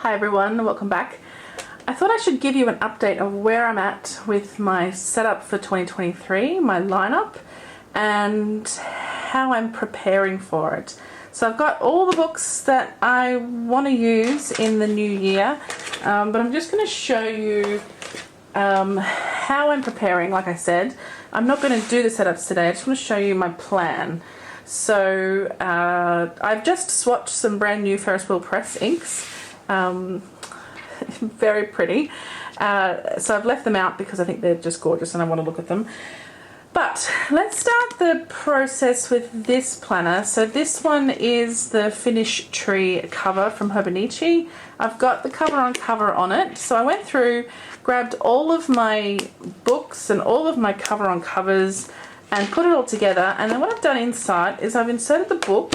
Hi everyone, welcome back. I thought I should give you an update of where I'm at with my setup for 2023, my lineup, and how I'm preparing for it. So I've got all the books that I want to use in the new year, but I'm just going to show you how I'm preparing. Like I said, I'm not going to do the setups today, I just want to show you my plan. So I've just swatched some brand new Ferris wheel press inks. Very pretty. So I've left them out because I think they're just gorgeous and I want to look at them. But let's start the process with this planner. So this one is the Finish Tree cover from Hobonichi. I've got the cover on it. So I went through, grabbed all of my books and all of my cover on covers and put it all together. And then what I've done inside is I've inserted the book.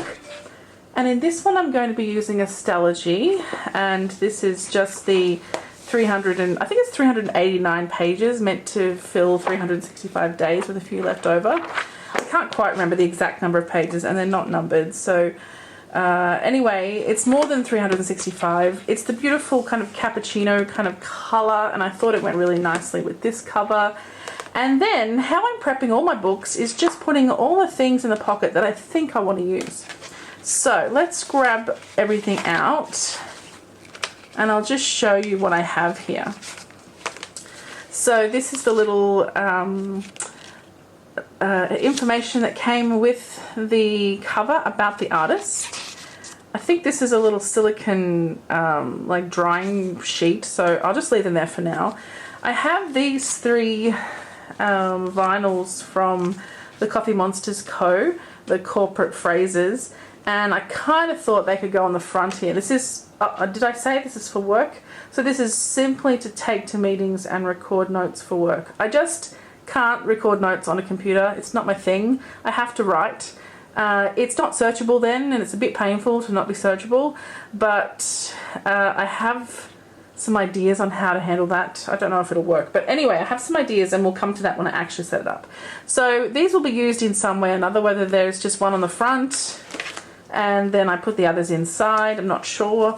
And in this one I'm going to be using a Stalogy, and this is just the 389 pages, meant to fill 365 days with a few left over. I can't quite remember the exact number of pages and they're not numbered, so anyway, it's more than 365. It's the beautiful kind of cappuccino kind of colour, and I thought it went really nicely with this cover. And then how I'm prepping all my books is just putting all the things in the pocket that I think I want to use. So let's grab everything out and I'll just show you what I have here. So this is the little information that came with the cover about the artist. I think this is a little silicone like drying sheet, so I'll just leave them there for now. I have these three vinyls from the Coffee Monsters Co., the corporate phrases. And I kind of thought they could go on the front here. This is, did I say this is for work? So this is simply to take to meetings and record notes for work. I just can't record notes on a computer. It's not my thing. I have to write. It's not searchable then, and it's a bit painful to not be searchable, but I have some ideas on how to handle that. I don't know if it'll work, but anyway, I have some ideas and we'll come to that when I actually set it up. So these will be used in some way or another, whether there's just one on the front and then I put the others inside, I'm not sure.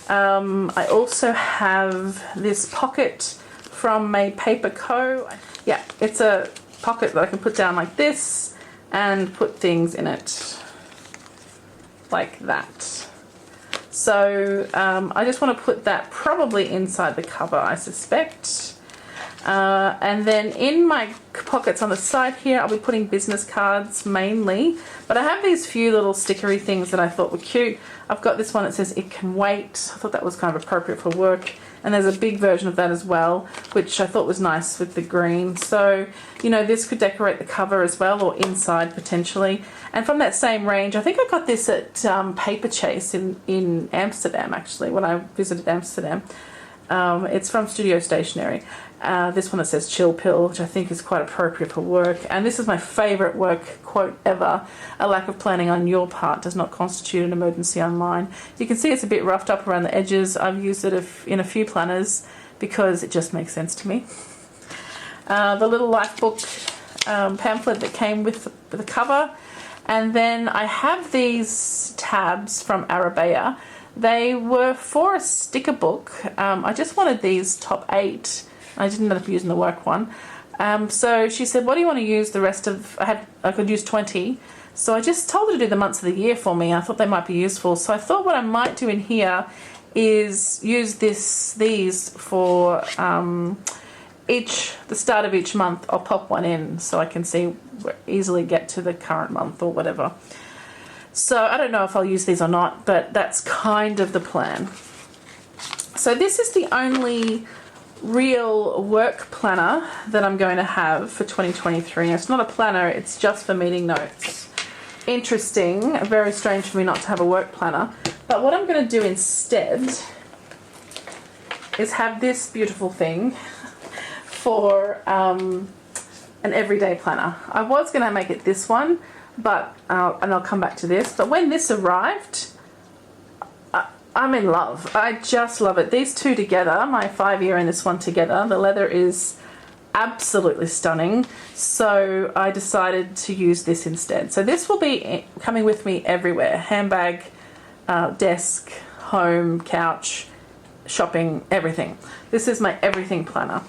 I also have this pocket from Made Paper Co. Yeah, it's a pocket that I can put down like this and put things in it like that. So I just want to put that probably inside the cover, I suspect. And then in my pockets on the side here, I'll be putting business cards mainly, but I have these few little stickery things that I thought were cute. I've got this one that says "It Can Wait." I thought that was kind of appropriate for work, and there's a big version of that as well, which I thought was nice with the green. So, you know, this could decorate the cover as well, or inside potentially. And from that same range, I think I got this at Paper Chase in Amsterdam, actually, when I visited Amsterdam. It's from Studio Stationery. This one that says "Chill Pill," which I think is quite appropriate for work. And this is my favourite work quote ever: "A lack of planning on your part does not constitute an emergency on mine." You can see it's a bit roughed up around the edges. I've used it in a few planners because it just makes sense to me. The little life book pamphlet that came with the cover. And then I have these tabs from Arabea. They were for a sticker book. I just wanted these top 8. I didn't end up using the work one. So she said, what do you want to use the rest of... I could use 20. So I just told her to do the months of the year for me. I thought they might be useful. So I thought what I might do in here is use these for the start of each month. I'll pop one in so I can easily get to the current month or whatever. So I don't know if I'll use these or not, but that's kind of the plan. So this is the only real work planner that I'm going to have for 2023. It's not a planner, it's just for meeting notes. Interesting, very strange for me not to have a work planner. But what I'm going to do instead is have this beautiful thing for an everyday planner. I was going to make it this one, but and I'll come back to this. But when this arrived, I'm in love. I just love it. These two together, my 5-year and this one together, the leather is absolutely stunning. So I decided to use this instead. So this will be coming with me everywhere. Handbag, desk, home, couch, shopping, everything. This is my everything planner.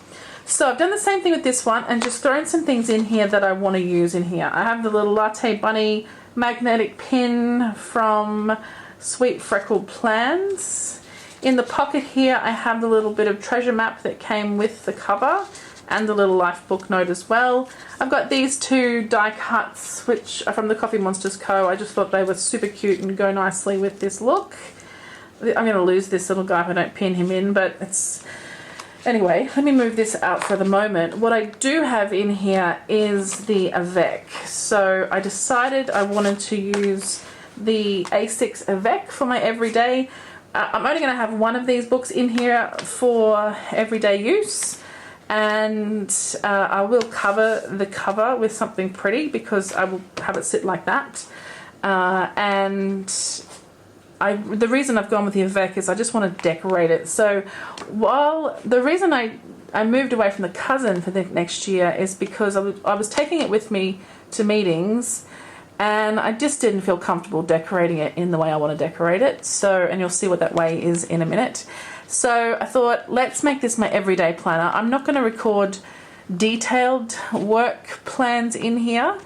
So I've done the same thing with this one and just thrown some things in here that I want to use in here. I have the little Latte Bunny magnetic pin from Sweet Freckled Plans. In the pocket here I have the little bit of treasure map that came with the cover and the little life book note as well. I've got these two die cuts which are from the Coffee Monsters Co. I just thought they were super cute and go nicely with this look. I'm going to lose this little guy if I don't pin him in, but it's... Anyway, let me move this out for the moment. What I do have in here is the Avec. So I decided I wanted to use the A6 Avec for my everyday. I'm only going to have one of these books in here for everyday use. And I will cover the cover with something pretty because I will have it sit like that. The reason I've gone with the Avec is I just want to decorate it. So the reason I moved away from the cousin for the next year is because I was taking it with me to meetings and I just didn't feel comfortable decorating it in the way I want to decorate it. So, and you'll see what that way is in a minute. So I thought, let's make this my everyday planner. I'm not going to record detailed work plans in here.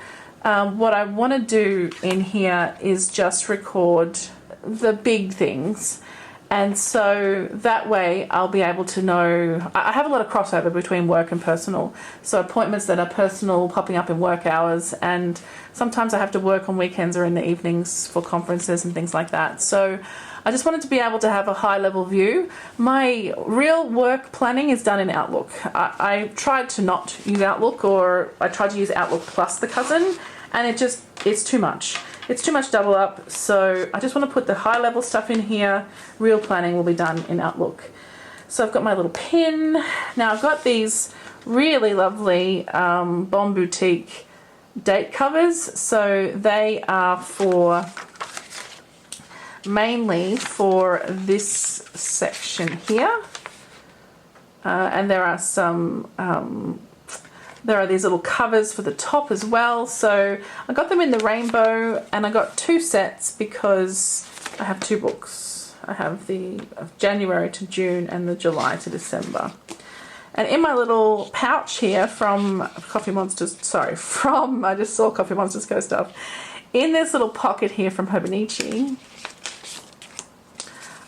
What I want to do in here is just record the big things, and so that way I'll be able to know. I have a lot of crossover between work and personal, so appointments that are personal popping up in work hours, and sometimes I have to work on weekends or in the evenings for conferences and things like that. So I just wanted to be able to have a high level view. My real work planning is done in Outlook. I tried to not use Outlook, or I tried to use Outlook plus the cousin, and it's too much. It's too much double up, so I just want to put the high level stuff in here. Real planning will be done in Outlook. So I've got my little pin. Now I've got these really lovely Bon Boutique date covers. So they are mainly for this section here. And there are some... there are these little covers for the top as well. So I got them in the rainbow, and I got two sets because I have two books. I have the January to June and the July to December. And in my little pouch here from Coffee Monsters, I just saw Coffee Monsters Co stuff. In this little pocket here from Hobonichi,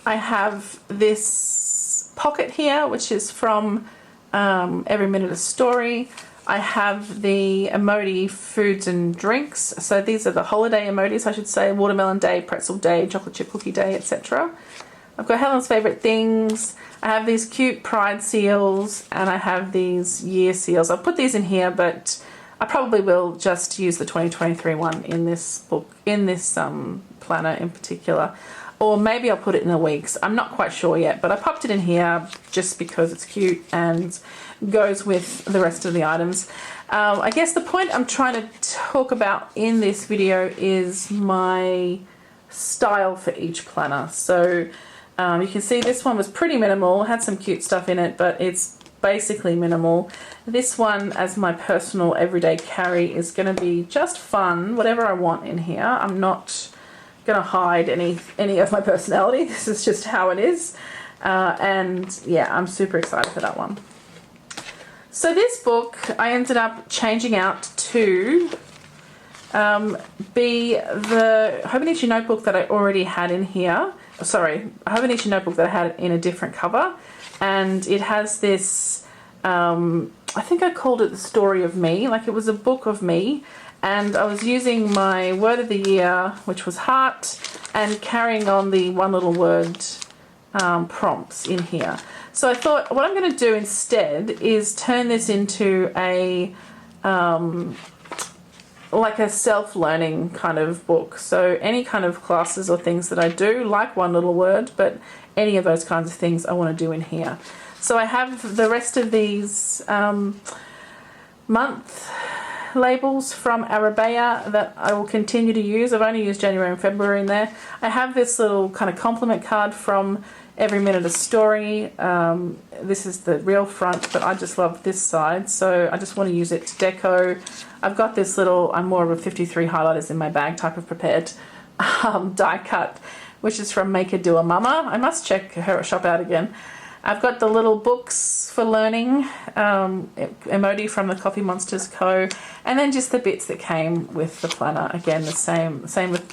I have this pocket here, which is from Every Minute a Story. I have the emoji foods and drinks. So these are the holiday emojis, I should say. Watermelon Day, Pretzel Day, Chocolate Chip Cookie Day, etc. I've got Helen's Favourite Things. I have these cute Pride seals, and I have these year seals. I'll put these in here, but I probably will just use the 2023 one in this book, in this planner in particular. Or maybe I'll put it in the weeks. I'm not quite sure yet, but I popped it in here just because it's cute and goes with the rest of the items. I guess the point I'm trying to talk about in this video is my style for each planner. So you can see this one was pretty minimal, had some cute stuff in it, but it's basically minimal. This one, as my personal everyday carry, is going to be just fun, whatever I want in here. I'm not going to hide any of my personality. This is just how it is. And yeah, I'm super excited for that one. So this book I ended up changing out to be the Hobonichi notebook that I already had in here. Sorry, a Hobonichi notebook that I had in a different cover. And it has this, I think I called it The Story of Me. Like, it was a book of me. And I was using my word of the year, which was heart, and carrying on the one little word prompts in here. So I thought what I'm going to do instead is turn this into a like a self-learning kind of book. So any kind of classes or things that I do, like one little word, but any of those kinds of things I want to do in here. So I have the rest of these month labels from Arabea that I will continue to use. I've only used January and February in there. I have this little kind of compliment card from Every Minute a Story. This is the real front, but I just love this side, so I just want to use it to deco. I've got this little, I'm more of a 53 highlighters in my bag type of prepared die cut which is from Make a Do a Mama. I must check her shop out again. I've got the little books for learning, emoji from the Coffee Monsters Co. And then just the bits that came with the planner. Again, the same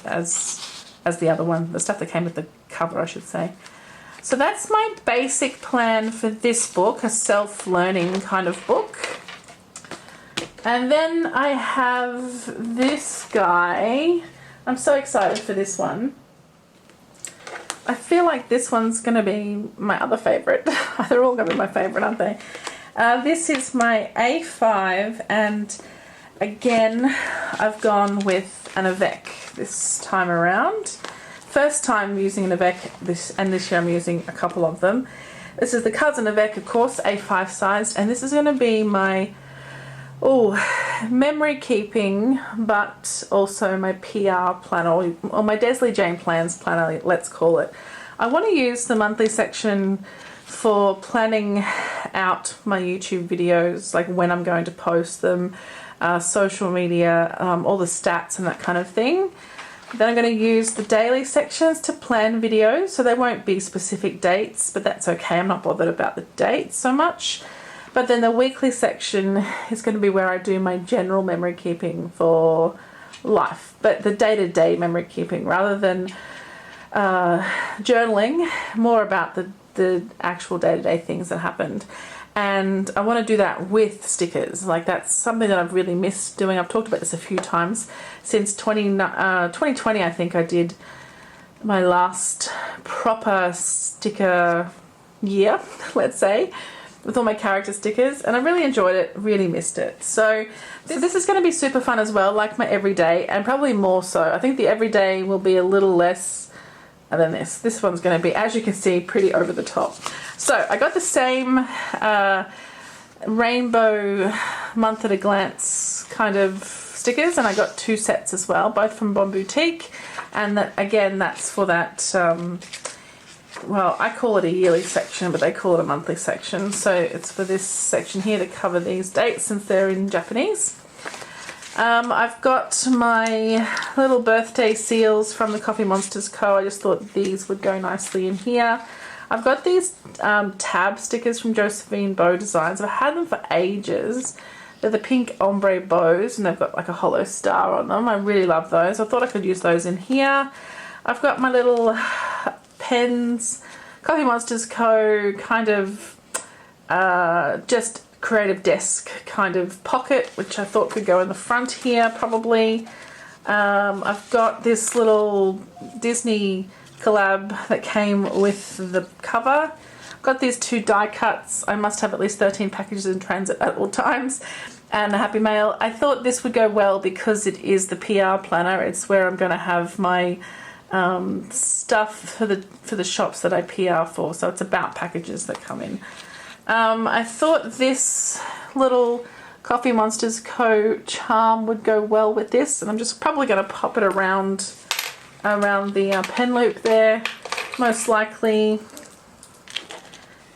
as the other one, the stuff that came with the cover, I should say. So that's my basic plan for this book, a self-learning kind of book. And then I have this guy. I'm so excited for this one. I feel like this one's going to be my other favourite. They're all going to be my favourite, aren't they? This is my A5, and again, I've gone with an avec this time around. First time using an avec, this year I'm using a couple of them. This is the cousin avec, of course, A5 sized, and this is going to be my memory keeping, but also my PR planner, or my desleyjane plans planner, let's call it. I want to use the monthly section for planning out my YouTube videos, like when I'm going to post them, social media, all the stats and that kind of thing. Then I'm going to use the daily sections to plan videos, so they won't be specific dates, but that's okay. I'm not bothered about the dates so much. But then the weekly section is going to be where I do my general memory keeping for life, but the day-to-day memory keeping rather than journaling, more about the actual day-to-day things that happened. And I want to do that with stickers. Like, that's something that I've really missed doing. I've talked about this a few times. Since 2020, I think I did my last proper sticker year, let's say, with all my character stickers, and I really enjoyed it, really missed it. So this is going to be super fun as well, like my everyday, and probably more so. I think the everyday will be a little less than this. This one's going to be, as you can see, pretty over the top. So I got the same rainbow month at a glance kind of stickers, and I got 2 sets as well, both from Bon Boutique, and that, again, that's for that well, I call it a yearly section, but they call it a monthly section. So it's for this section here to cover these dates since they're in Japanese. I've got my little birthday seals from the Coffee Monsters Co. I just thought these would go nicely in here. I've got these tab stickers from Josephine Bow Designs. I've had them for ages. They're the pink ombre bows, and they've got like a hollow star on them. I really love those. I thought I could use those in here. I've got my little pens, Coffee Monsters Co. kind of just creative desk kind of pocket, which I thought could go in the front here probably. I've got this little Disney collab that came with the cover. I've got these 2 die cuts. I must have at least 13 packages in transit at all times, and a Happy Mail. I thought this would go well because it is the PR planner. It's where I'm going to have my stuff for the shops that I PR for, so it's about packages that come in. I thought this little Coffee Monsters Co. charm would go well with this, and I'm just probably going to pop it around the pen loop there, most likely.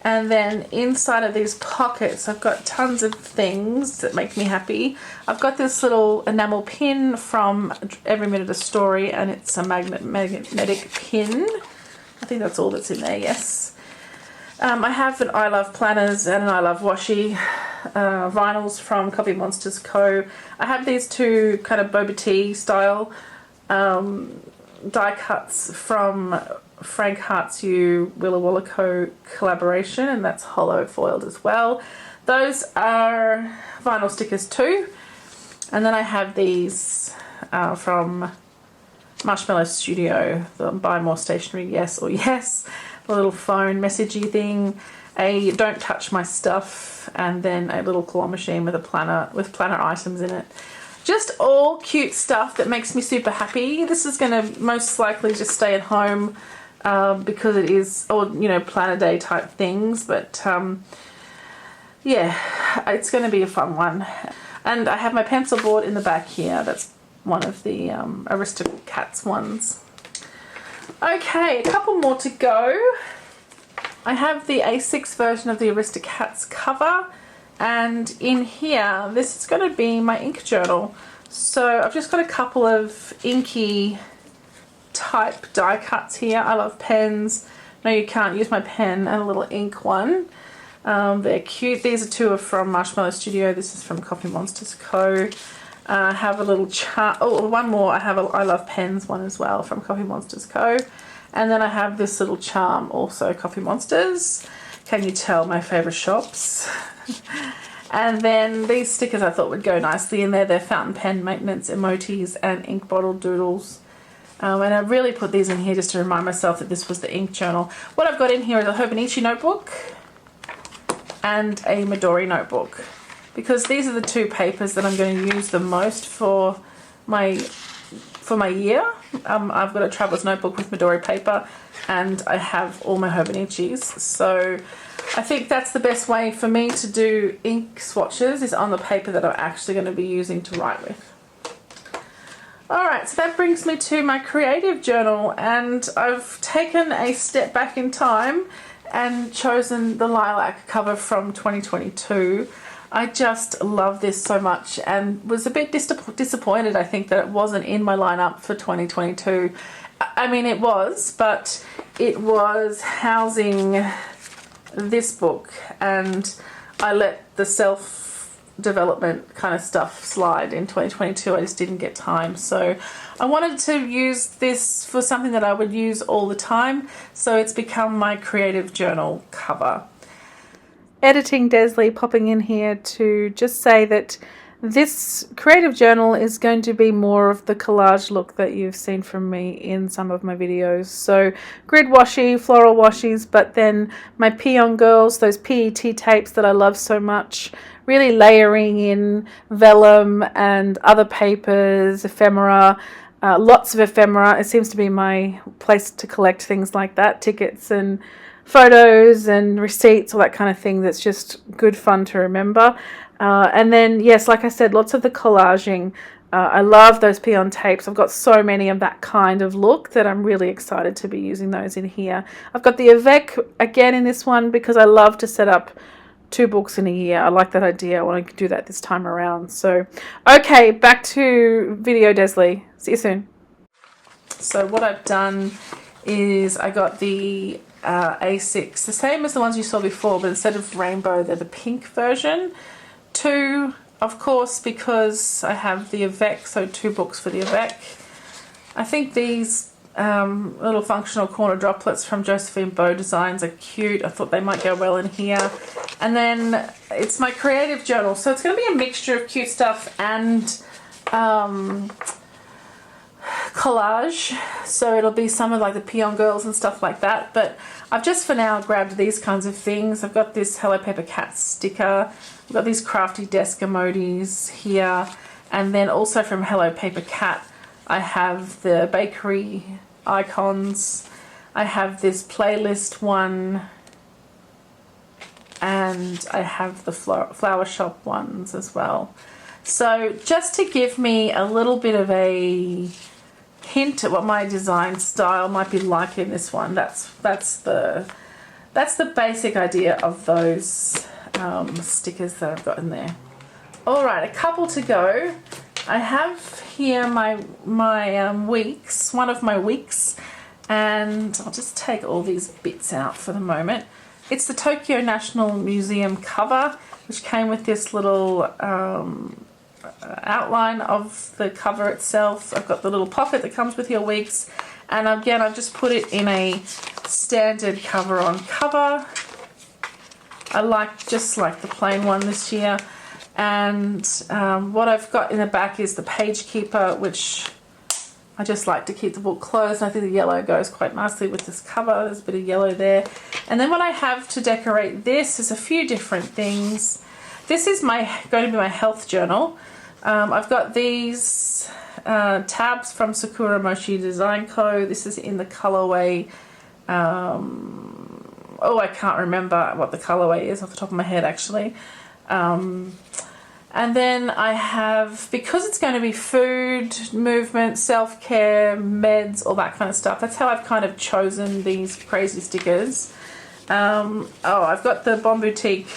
And then inside of these pockets, I've got tons of things that make me happy. I've got this little enamel pin from Every Minute a Story, and it's a magnetic pin. I think that's all that's in there, yes. I have an I Love Planners and an I Love Washi vinyls from Coffee Monsters Co. I have these 2 kind of boba tea style die cuts from Frank Hearts You Willa Walla Co. collaboration, and that's hollow foiled as well. Those are vinyl stickers too. And then I have these from Marshmallow Studio, the Buy More Stationery Yes or Yes, the little phone messagey thing, a Don't Touch My Stuff, and then a little claw machine with a planner, with planner items in it. Just all cute stuff that makes me super happy. This is going to most likely just stay at home because it is, or planner day type things, but yeah, it's going to be a fun one. And I have my pencil board in the back here. That's one of the Aristocats ones. Okay, a couple more to go. I have the A6 version of the Aristocats cover, and in here, this is going to be my ink journal. So I've just got a couple of inky type die cuts here. I love pens. No, you can't use my pen, and a little ink one. They're cute. These are two are from Marshmallow Studio. This is from Coffee Monsters Co. I have a little chart. Oh, one more. I have a I Love Pens one as well from Coffee Monsters Co. And then I have this little charm, also Coffee Monsters. Can you tell my favourite shops? And then these stickers I thought would go nicely in there. They're fountain pen maintenance emojis and ink bottle doodles. And I really put these in here just to remind myself that this was the ink journal. What I've got in here is a Hobonichi notebook and a Midori notebook, because these are the two papers that I'm going to use the most for my year. I've got a traveler's notebook with Midori paper, and I have all my Hobonichis. So I think that's the best way for me to do ink swatches, is on the paper that I'm actually going to be using to write with. Alright, so that brings me to my creative journal, and I've taken a step back in time and chosen the lilac cover from 2022. I just love this so much, and was a bit disappointed, I think, that it wasn't in my lineup for 2022. I mean, it was, but it was housing this book, and I let the self-development kind of stuff slide in 2022. I just didn't get time, so I wanted to use this for something that I would use all the time, so it's become my creative journal cover. Editing Desley popping in here to just say that this creative journal is going to be more of the collage look that you've seen from me in some of my videos. So grid washi, floral washies, but then my Peon Girls, those PET tapes that I love so much, really layering in vellum and other papers, ephemera, lots of ephemera. It seems to be my place to collect things like that, tickets and photos and receipts, all that kind of thing that's just good fun to remember. And then, yes, like I said, lots of the collaging. I love those Peon tapes. I've got so many of that kind of look that I'm really excited to be using those in here. I've got the Avec again in this one because I love to set up 2 books in a year. I like that idea. I want to do that this time around. So, okay, back to video, Desley. See you soon. So what I've done is I got the A6, the same as the ones you saw before, but instead of rainbow, they're the pink version. 2, of course, because I have the Avec, so 2 books for the Avec. I think these little functional corner droplets from Josephine Bow Designs are cute. I thought they might go well in here. And then it's my creative journal, so it's going to be a mixture of cute stuff and collage. So it'll be some of like the Peon Girls and stuff like that, but I've just for now grabbed these kinds of things. I've got this Hello Paper Cat sticker. I've got these crafty desk emojis here, and then also from Hello Paper Cat I have the bakery icons. I have this playlist one, and I have the flower shop ones as well. So just to give me a little bit of a hint at what my design style might be like in this one, that's the basic idea of those stickers that I've got in there. All right, a couple to go. I have here my weeks, one of my weeks, and I'll just take all these bits out for the moment. It's the Tokyo National Museum cover, which came with this little outline of the cover itself. I've got the little pocket that comes with your weeks, and again I've just put it in a standard cover on cover. I just like the plain one this year. And what I've got in the back is the page keeper, which I just like to keep the book closed. I think the yellow goes quite nicely with this cover. There's a bit of yellow there. And then what I have to decorate this is a few different things. This is going to be my health journal. I've got these tabs from SAKURA Mochi Design Co. This is in the colorway. Oh, I can't remember what the colorway is off the top of my head, actually. And then I have, because it's going to be food, movement, self-care, meds, all that kind of stuff. That's how I've kind of chosen these crazy stickers. Oh, I've got the Bon Boutique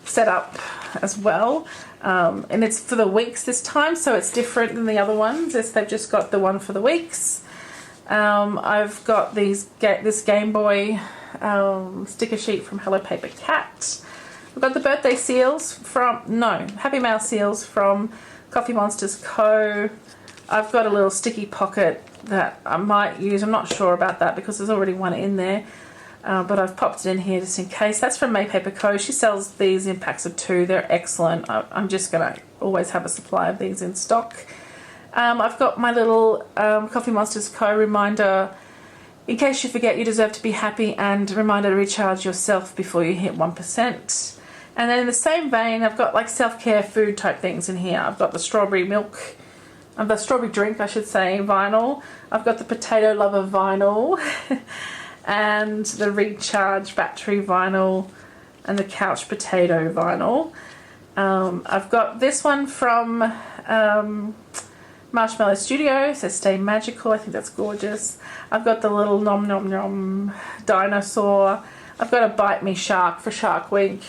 set up as well. And it's for the weeks this time, so it's different than the other ones. They've just got the one for the weeks. I've got this Game Boy sticker sheet from Hello Paper Cat. I've got the birthday seals Happy Mail seals from Coffee Monsters Co. I've got a little sticky pocket that I might use. I'm not sure about that because there's already one in there. But I've popped it in here just in case. That's from May Paper Co. She sells these in packs of 2. They're excellent. I'm just going to always have a supply of these in stock. I've got my little Coffee Monsters Co. reminder. In case you forget, you deserve to be happy, and reminder to recharge yourself before you hit 1%. And then in the same vein, I've got like self-care food type things in here. I've got the strawberry milk, the strawberry drink, I should say, vinyl. I've got the potato lover vinyl and the recharge battery vinyl and the couch potato vinyl. I've got this one from Marshmallow Studio. It says Stay Magical. I think that's gorgeous. I've got the little nom nom nom dinosaur. I've got a Bite Me Shark for Shark Week.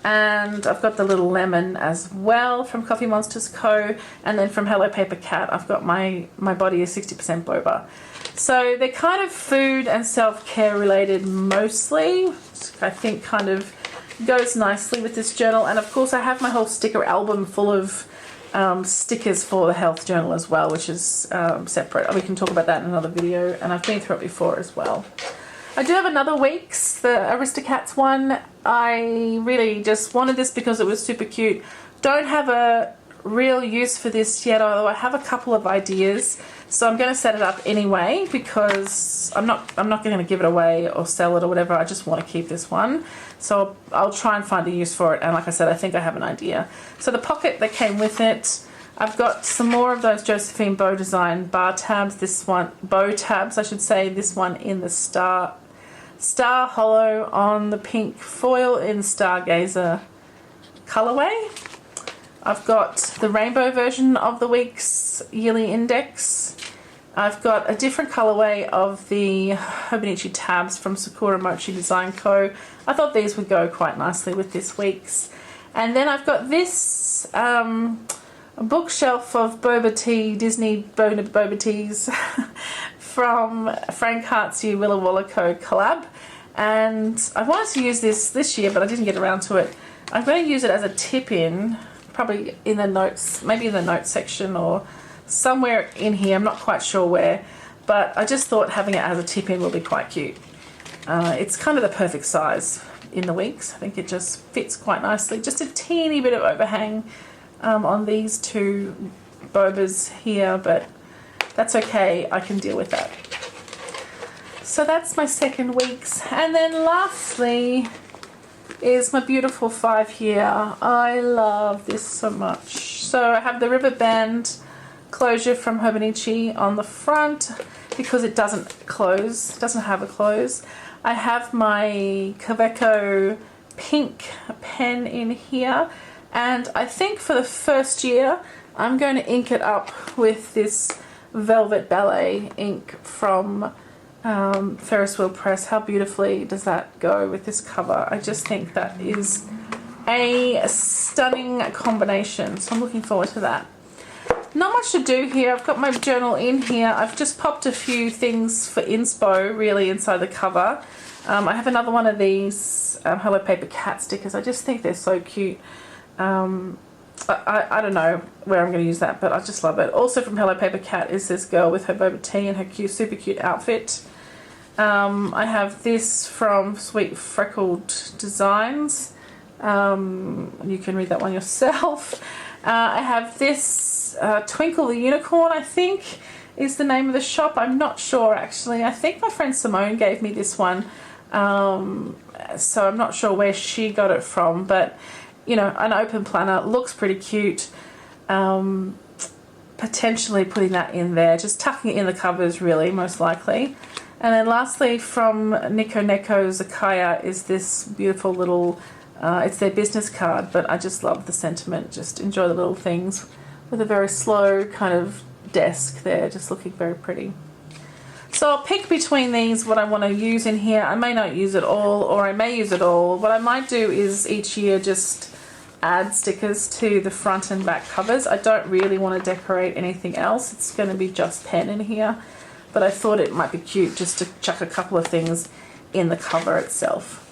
And I've got the little lemon as well from Coffee Monsters Co. And then from Hello Paper Cat, I've got my body is 60% boba. So they're kind of food and self-care related mostly. I think kind of goes nicely with this journal. And of course I have my whole sticker album full of stickers for the health journal as well, which is separate. We can talk about that in another video, and I've been through it before as well. I do have another Weeks, the Aristocats one. I really just wanted this because it was super cute. Don't have a real use for this yet, although I have a couple of ideas. So I'm going to set it up anyway because I'm not going to give it away or sell it or whatever. I just want to keep this one. So I'll try and find a use for it. And like I said, I think I have an idea. So the pocket that came with it, I've got some more of those Josephine Bow Design bar tabs. Bow tabs, I should say. This one in the Star Hollow on the pink foil in Stargazer colorway. I've got the rainbow version of the Weeks Yearly Index. I've got a different colorway of the Hobonichi tabs from SAKURA Mochi Design Co. I thought these would go quite nicely with this Week's. And then I've got this bookshelf of boba tea, Disney boba teas from Frank Hart's Willa Walla Co. collab. And I wanted to use this year, but I didn't get around to it. I'm going to use it as a tip-in, probably in the notes, maybe in the notes section or somewhere in here. I'm not quite sure where, but I just thought having it as a tip-in will be quite cute. It's kind of the perfect size in the Weeks. I think it just fits quite nicely. Just a teeny bit of overhang on these two bobas here, but that's okay. I can deal with that. So that's my second Weeks. And then lastly is my beautiful 5 here. I love this so much. So I have the river band closure from Hobonichi on the front because it doesn't close, doesn't have a close. I have my Kaweco pink pen in here, and I think for the first year I'm going to ink it up with this Velvet Ballet ink from Ferris Wheel Press. How beautifully does that go with this cover? I just think that is a stunning combination, so I'm looking forward to that. Not much to do here. I've got my journal in here. I've just popped a few things for inspo really inside the cover. I have another one of these Hello Paper Cat stickers. I just think they're so cute. I don't know where I'm going to use that, but I just love it. Also from Hello Paper Cat is this girl with her boba tea and her cute, super cute outfit. I have this from Sweet Freckled Designs. You can read that one yourself. I have this Twinkle the Unicorn, I think is the name of the shop. I'm not sure actually. I think my friend Simone gave me this one. So I'm not sure where she got it from, but you know, an open planner looks pretty cute. Potentially putting that in there, just tucking it in the covers really, most likely. And then lastly from Nico Neko Zakaya is this beautiful little, it's their business card, but I just love the sentiment. Just enjoy the little things with a very slow kind of desk there, just looking very pretty. So I'll pick between these what I want to use in here. I may not use it all, or I may use it all. What I might do is each year just add stickers to the front and back covers. I don't really want to decorate anything else. It's going to be just pen in here. But but I thought it might be cute just to chuck a couple of things in the cover itself.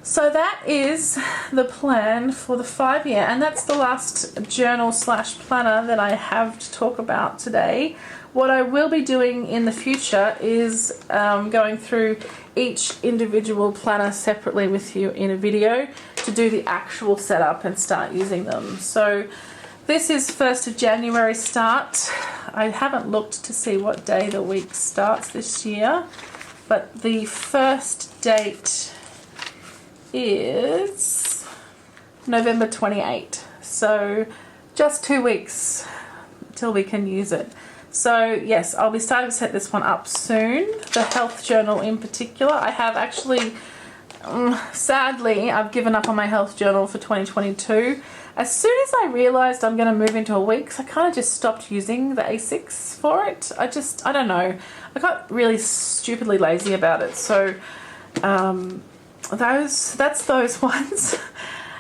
So that is the plan for the 5-year, and that's the last journal slash planner that I have to talk about today. What I will be doing in the future is going through each individual planner separately with you in a video to do the actual setup and start using them. So this is 1st of January start. I haven't looked to see what day the week starts this year, but the first date is November 28. So just 2 weeks till we can use it. So yes, I'll be starting to set this one up soon. The health journal in particular. I have actually, sadly, I've given up on my health journal for 2022. As soon as I realised I'm going to move into a week, I kind of just stopped using the A6 for it. I don't know. I got really stupidly lazy about it. So that's those ones.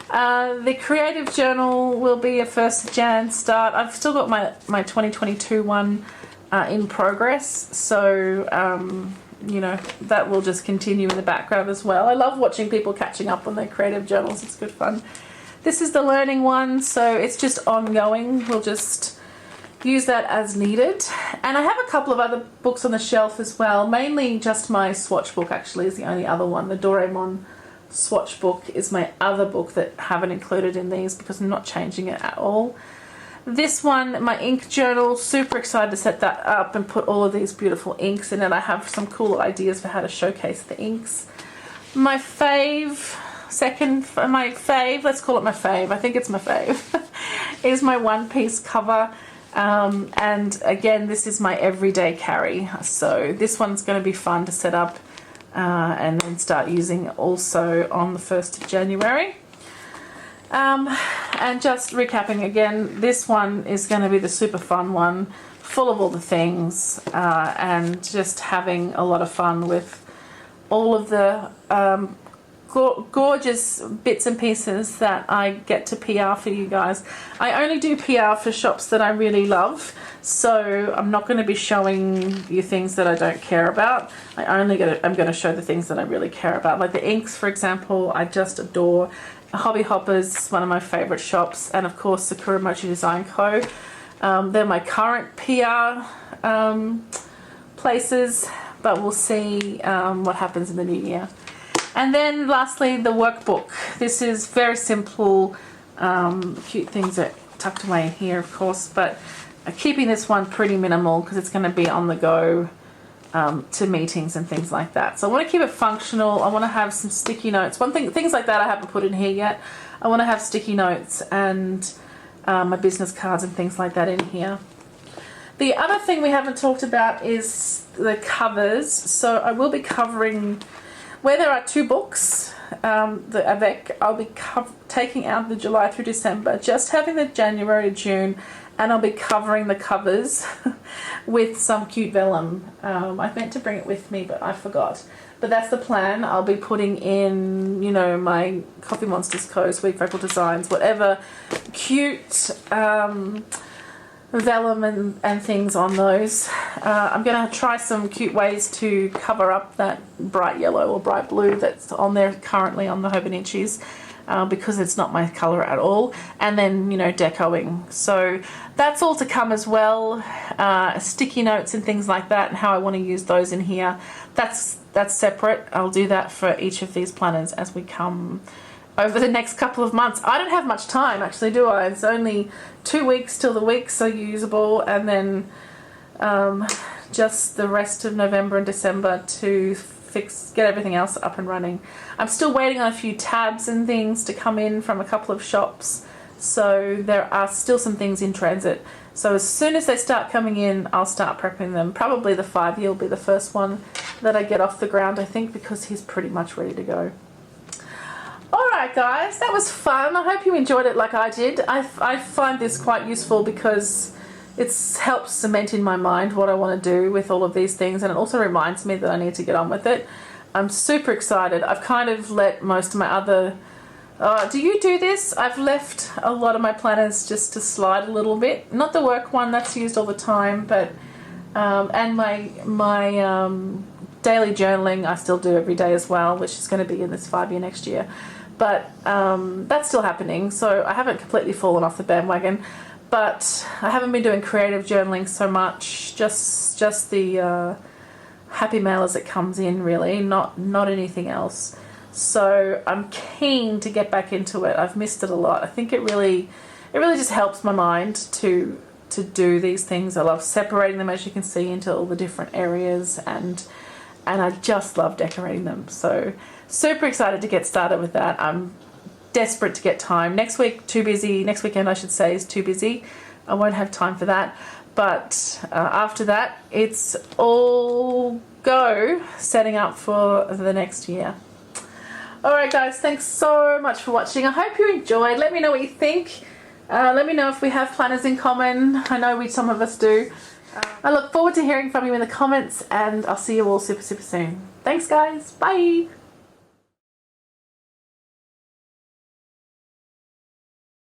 The creative journal will be a 1st of Jan start. I've still got my 2022 one in progress, so you know, that will just continue in the background as well. I love watching people catching up on their creative journals. It's good fun. This is the learning one, so it's just ongoing. We'll just use that as needed. And I have a couple of other books on the shelf as well, mainly just my swatch book actually is the only other one. The Doraemon swatch book is my other book that I haven't included in these because I'm not changing it at all. This one, my ink journal, super excited to set that up and put all of these beautiful inks in it. I have some cool ideas for how to showcase the inks. My fave, let's call it my fave, I think it's my fave, is my One Piece cover. And again, this is my everyday carry, so this one's going to be fun to set up and then start using also on the 1st of January. And just recapping again, this one is going to be the super fun one, full of all the things, and just having a lot of fun with all of the gorgeous bits and pieces that I get to PR for you guys. I only do PR for shops that I really love, so I'm not going to be showing you things that I don't care about. I'm going to show the things that I really care about. Like the inks, for example, I just adore. Hobby Hoppers, one of my favorite shops, and of course SAKURA Mochi Design Co. They're my current PR places, but we'll see what happens in the new year. And then lastly, the workbook. This is very simple, cute things are tucked away in here, of course, but keeping this one pretty minimal because it's going to be on the go to meetings and things like that. So I want to keep it functional. I want to have some sticky notes. Things like that I haven't put in here yet. I want to have sticky notes and my business cards and things like that in here. The other thing we haven't talked about is the covers. So I will be covering, where there are 2 books, the Avec, I'll be taking out the July through December, just having the January to June, and I'll be covering the covers with some cute vellum. I meant to bring it with me, but I forgot. But that's the plan. I'll be putting in, you know, my Coffee Monsters Co. Sweet Vocal Designs, whatever cute vellum and things on those. I'm going to try some cute ways to cover up that bright yellow or bright blue that's on there currently on the Hobonichis, because it's not my colour at all. And then, you know, decoing. So that's all to come as well. Sticky notes and things like that, and how I want to use those in here. That's separate. I'll do that for each of these planners as we come over the next couple of months. I don't have much time actually, do I? It's only 2 weeks till the weeks are usable, and then just the rest of November and December to get everything else up and running. I'm still waiting on a few tabs and things to come in from a couple of shops, so there are still some things in transit. So as soon as they start coming in, I'll start prepping them. Probably the 5-year will be the first one that I get off the ground, I think, because he's pretty much ready to go. Alright guys, that was fun. I hope you enjoyed it like I did. I find this quite useful because it helps cement in my mind what I want to do with all of these things, and it also reminds me that I need to get on with it. I'm super excited. I've kind of let most of my other... do you do this? I've left a lot of my planners just to slide a little bit. Not the work one, that's used all the time, but And my daily journaling I still do every day as well, which is going to be in this 5-year next year. But that's still happening, so I haven't completely fallen off the bandwagon. But I haven't been doing creative journaling so much, just the happy mail as it comes in, really, not anything else. So I'm keen to get back into it. I've missed it a lot. I think it really just helps my mind to do these things. I love separating them, as you can see, into all the different areas, and I just love decorating them. So super excited to get started with that. I'm desperate to get time. Next weekend I should say, is too busy. I won't have time for that. But after that, it's all go setting up for the next year. Alright guys, thanks so much for watching. I hope you enjoyed. Let me know what you think. Let me know if we have planners in common. I know some of us do. I look forward to hearing from you in the comments, and I'll see you all super soon. Thanks guys. Bye.